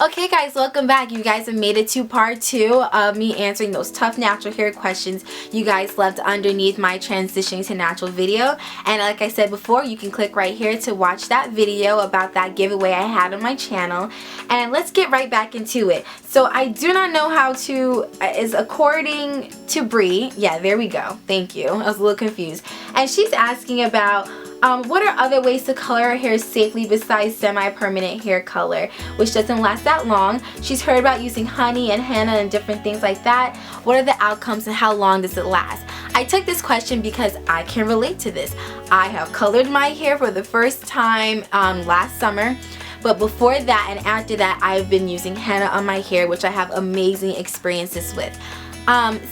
Okay guys, welcome back. You guys have made it to part 2 of me answering those tough natural hair questions you guys left underneath my transitioning to natural video. And like I said before, you can click right here to watch that video about that giveaway I had on my channel. And let's get right back into it. So I do not know how to, is according to Bree. Yeah, there we go. Thank you. I was a little confused. And she's asking about what are other ways to color her hair safely besides semi-permanent hair color, which doesn't last that long. She's heard about using honey and henna and different things like that. What are the outcomes and how long does it last? I took this question because I can relate to this. I have colored my hair for the first time last summer. But before that and after that, I've been using henna on my hair, which I have amazing experiences with.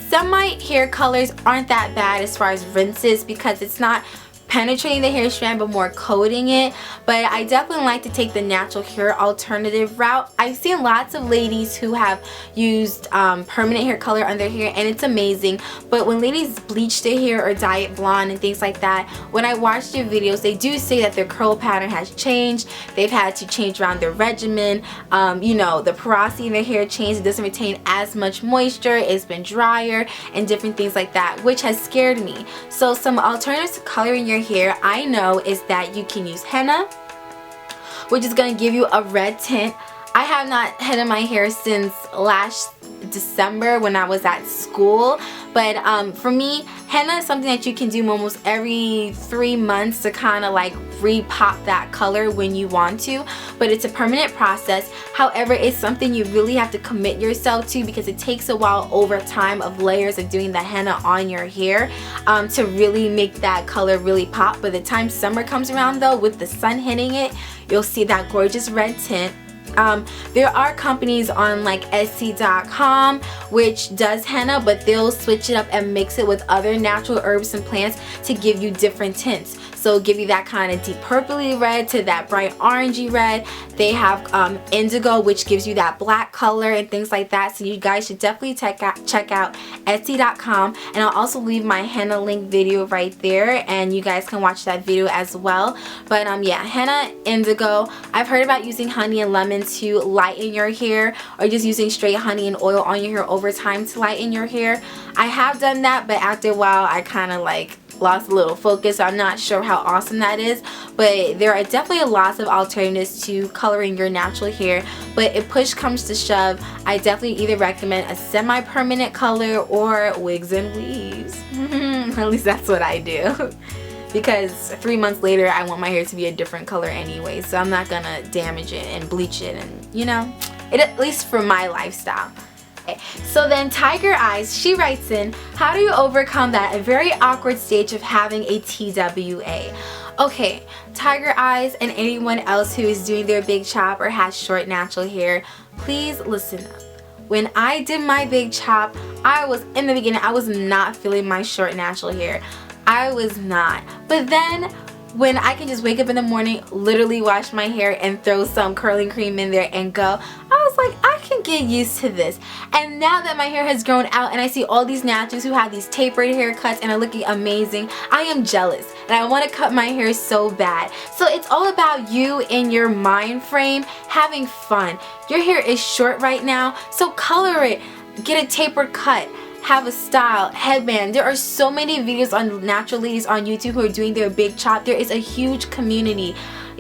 Semi hair colors aren't that bad as far as rinses because it's not penetrating the hair strand but more coating it, but I definitely like to take the natural hair alternative route. I've seen lots of ladies who have used permanent hair color on their hair and it's amazing, but when ladies bleach their hair or dye it blonde and things like that, when I watch their videos they do say that their curl pattern has changed. They've had to change around their regimen. You know, the porosity in their hair changed. It doesn't retain as much moisture. It's been drier and different things like that, which has scared me. So some alternatives to coloring your hair I know is that you can use henna, which is going to give you a red tint. I have not henna my hair since last December when I was at school, but for me, henna is something that you can do almost every 3 months to kind of like re-pop that color when you want to, but it's a permanent process. However, it's something you really have to commit yourself to because it takes a while over time of layers of doing the henna on your hair to really make that color really pop. By the time summer comes around though, with the sun hitting it, you'll see that gorgeous red tint. There are companies on like Etsy.com which does henna, but they'll switch it up and mix it with other natural herbs and plants to give you different tints. So give you that kind of deep purpley red to that bright orangey red. They have indigo, which gives you that black color and things like that. So you guys should definitely check out Etsy.com, and I'll also leave my henna link video right there and you guys can watch that video as well. But yeah, henna, indigo. I've heard about using honey and lemon to lighten your hair, or just using straight honey and oil on your hair over time to lighten your hair. I have done that, but after a while I kind of like lost a little focus. So I'm not sure how awesome that is, but there are definitely lots of alternatives to coloring your natural hair. But if push comes to shove, I definitely either recommend a semi-permanent color or wigs and weaves. At least that's what I do. Because 3 months later I want my hair to be a different color anyway, so I'm not gonna damage it and bleach it, and you know, it, at least for my lifestyle. So then Tiger Eyes, she writes in, how do you overcome that very awkward stage of having a TWA? Okay, Tiger Eyes and anyone else who is doing their big chop or has short natural hair, please listen up. When I did my big chop, in the beginning I was not feeling my short natural hair. I was not. But then when I can just wake up in the morning, literally wash my hair and throw some curling cream in there and go, I was like, I can get used to this. And now that my hair has grown out and I see all these naturals who have these tapered haircuts and are looking amazing, I am jealous and I want to cut my hair so bad. So it's all about you in your mind frame having fun. Your hair is short right now, so color it. Get a tapered cut. Have a style, headband. There are so many videos on natural ladies on YouTube who are doing their big chop. There is a huge community.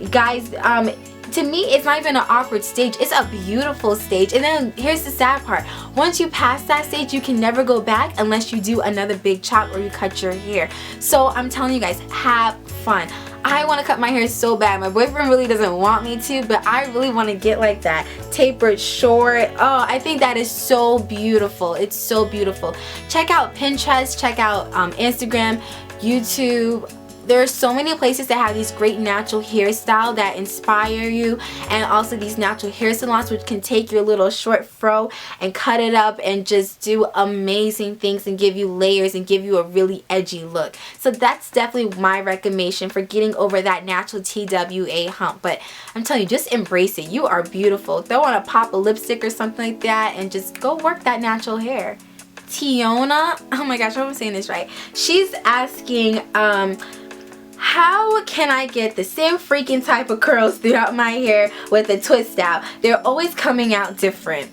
Guys, to me, it's not even an awkward stage. It's a beautiful stage. And then here's the sad part. Once you pass that stage, you can never go back unless you do another big chop or you cut your hair. So I'm telling you guys, have fun. I want to cut my hair so bad. My boyfriend really doesn't want me to, but I really want to get like that tapered short. Oh, I think that is so beautiful. It's so beautiful. Check out Pinterest, check out Instagram, YouTube. There are so many places that have these great natural hairstyle that inspire you, and also these natural hair salons which can take your little short fro and cut it up and just do amazing things and give you layers and give you a really edgy look. So that's definitely my recommendation for getting over that natural TWA hump. But I'm telling you, just embrace it. You are beautiful. Throw on a pop of lipstick or something like that and just go work that natural hair. Tiona, oh my gosh, I hope I'm saying this right. She's asking, how can I get the same freaking type of curls throughout my hair with a twist out? They're always coming out different.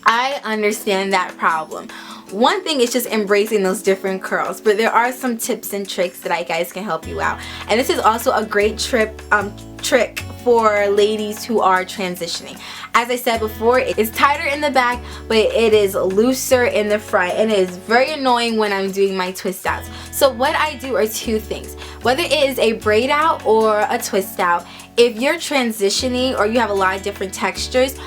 I understand that problem. One thing is just embracing those different curls, but there are some tips and tricks that I guys can help you out. And this is also a great trick for ladies who are transitioning. As I said before, it's tighter in the back, but it is looser in the front, and it is very annoying when I'm doing my twist outs. So what I do are two things. Whether it is a braid out or a twist out, if you're transitioning or you have a lot of different textures,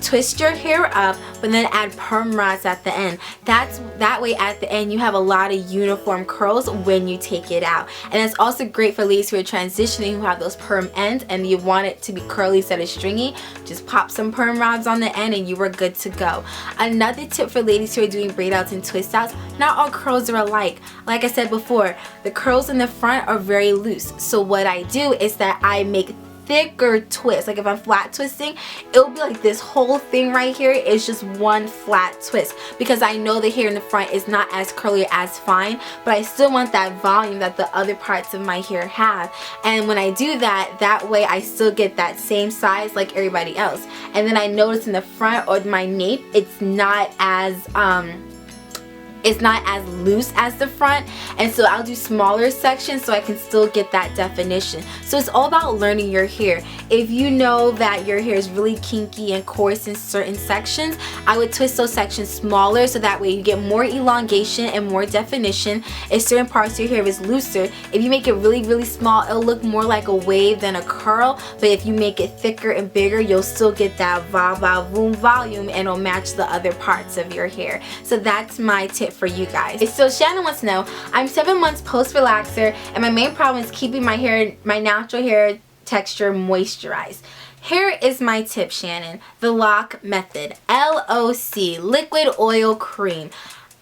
twist your hair up, but then add perm rods at the end. That way at the end you have a lot of uniform curls when you take it out. And it's also great for ladies who are transitioning, who have those perm ends and you want it to be curly instead of stringy. Just pop some perm rods on the end and you are good to go. Another tip for ladies who are doing braid outs and twist outs, not all curls are alike. Like I said before, the curls in the front are very loose. So what I do is that I make thicker twist. Like if I'm flat twisting, it'll be like this whole thing right here is just one flat twist, because I know the hair in the front is not as curly or as fine, but I still want that volume that the other parts of my hair have. And when I do that, that way I still get that same size like everybody else. And then I notice in the front or my nape, it's not as loose as the front, and so I'll do smaller sections so I can still get that definition. So it's all about learning your hair. If you know that your hair is really kinky and coarse in certain sections, I would twist those sections smaller so that way you get more elongation and more definition. If certain parts of your hair is looser, if you make it really small, it'll look more like a wave than a curl, but if you make it thicker and bigger, you'll still get that volume and it'll match the other parts of your hair. So that's my tip for you guys. So Shannon wants to know, I'm 7 months post relaxer and my main problem is keeping my hair, my natural hair texture moisturized. Here is my tip, Shannon. The LOC method. LOC, liquid oil cream.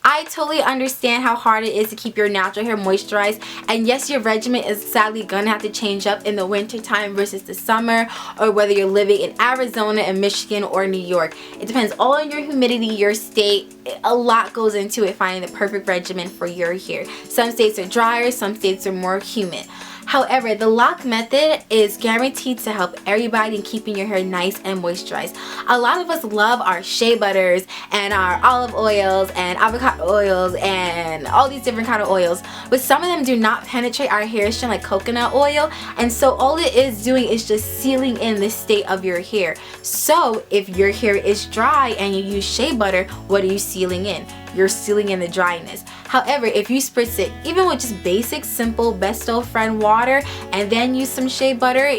I totally understand how hard it is to keep your natural hair moisturized, and yes, your regimen is sadly gonna have to change up in the winter time versus the summer, or whether you're living in Arizona and Michigan or New York. It depends all on your humidity, your state. A lot goes into it, finding the perfect regimen for your hair. Some states are drier, some states are more humid. However, the LOC method is guaranteed to help everybody in keeping your hair nice and moisturized. A lot of us love our shea butters and our olive oils and avocado oils and all these different kind of oils, but some of them do not penetrate our hair strand like coconut oil, and so all it is doing is just sealing in the state of your hair. So if your hair is dry and you use shea butter, what are you sealing in? You're sealing in the dryness. However, if you spritz it even with just basic simple best old friend water and then use some shea butter,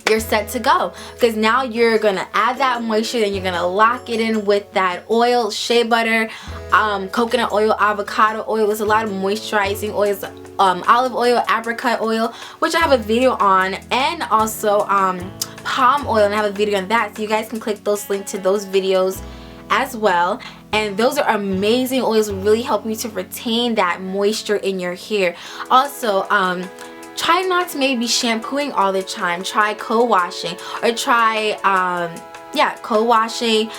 you're set to go, because now you're gonna add that moisture and you're gonna lock it in with that oil, shea butter, coconut oil, avocado oil. There's a lot of moisturizing oils, olive oil, apricot oil, which I have a video on, and also palm oil, and I have a video on that, so you guys can click those links to those videos as well. And those are amazing oils, really help you to retain that moisture in your hair. Also, try not to maybe be shampooing all the time. Try co-washing, or try co-washing.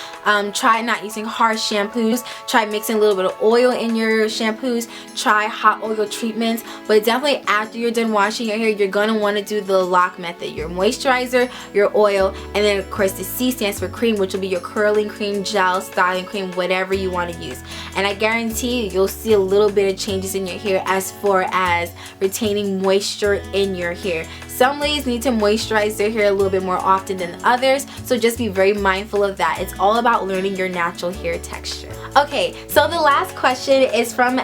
Try not using harsh shampoos. Try mixing a little bit of oil in your shampoos. Try hot oil treatments, but definitely after you're done washing your hair, you're gonna want to do the LOC method. Your moisturizer, your oil, and then of course the C stands for cream, which will be your curling cream, gel, styling cream, whatever you want to use. And I guarantee you'll see a little bit of changes in your hair as far as retaining moisture in your hair. Some ladies need to moisturize their hair a little bit more often than others, so just be very mindful of that. It's all about learning your natural hair texture. Okay, so the last question is from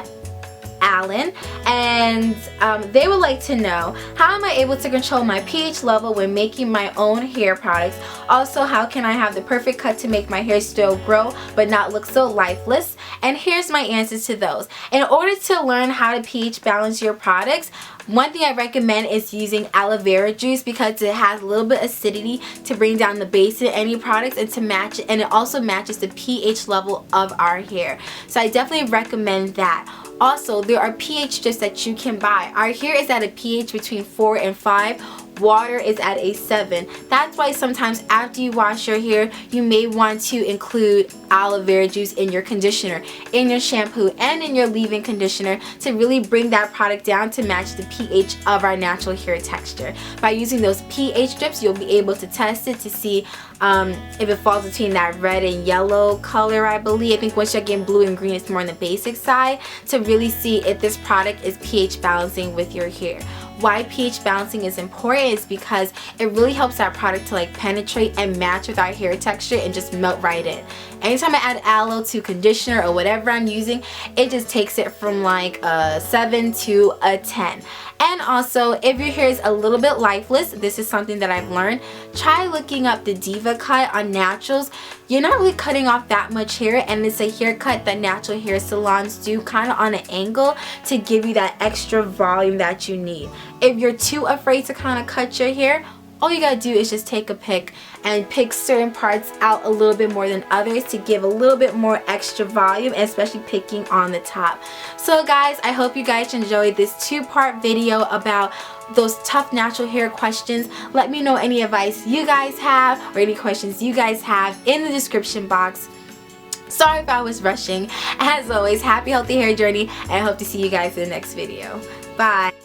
Alan, and they would like to know, how am I able to control my pH level when making my own hair products? Also, how can I have the perfect cut to make my hair still grow but not look so lifeless? And here's my answers to those. In order to learn how to pH balance your products, one thing I recommend is using aloe vera juice, because it has a little bit of acidity to bring down the base in any products and to match it, and it also matches the pH level of our hair. So I definitely recommend that. Also, there are pH strips that you can buy. Our hair is at a pH between 4 and 5. water is at a 7. That's why sometimes after you wash your hair, you may want to include aloe vera juice in your conditioner, in your shampoo, and in your leave-in conditioner to really bring that product down to match the pH of our natural hair texture. By using those pH strips, you'll be able to test it to see if it falls between that red and yellow color, I believe. I think once you're getting blue and green, it's more on the basic side, to really see if this product is pH balancing with your hair. Why pH balancing is important is because it really helps that product to like penetrate and match with our hair texture and just melt right in. Anytime I add aloe to conditioner or whatever I'm using, it just takes it from like a 7 to a 10. And also, if your hair is a little bit lifeless, this is something that I've learned, try looking up the Diva cut on Naturals. You're not really cutting off that much hair, and it's a haircut that natural hair salons do kind of on an angle to give you that extra volume that you need. If you're too afraid to kind of cut your hair, all you gotta do is just take a pick and pick certain parts out a little bit more than others to give a little bit more extra volume, and especially picking on the top. So guys, I hope you guys enjoyed this 2-part video about those tough natural hair questions. Let me know any advice you guys have or any questions you guys have in the description box. Sorry if I was rushing. As always, happy healthy hair journey, and I hope to see you guys in the next video. Bye.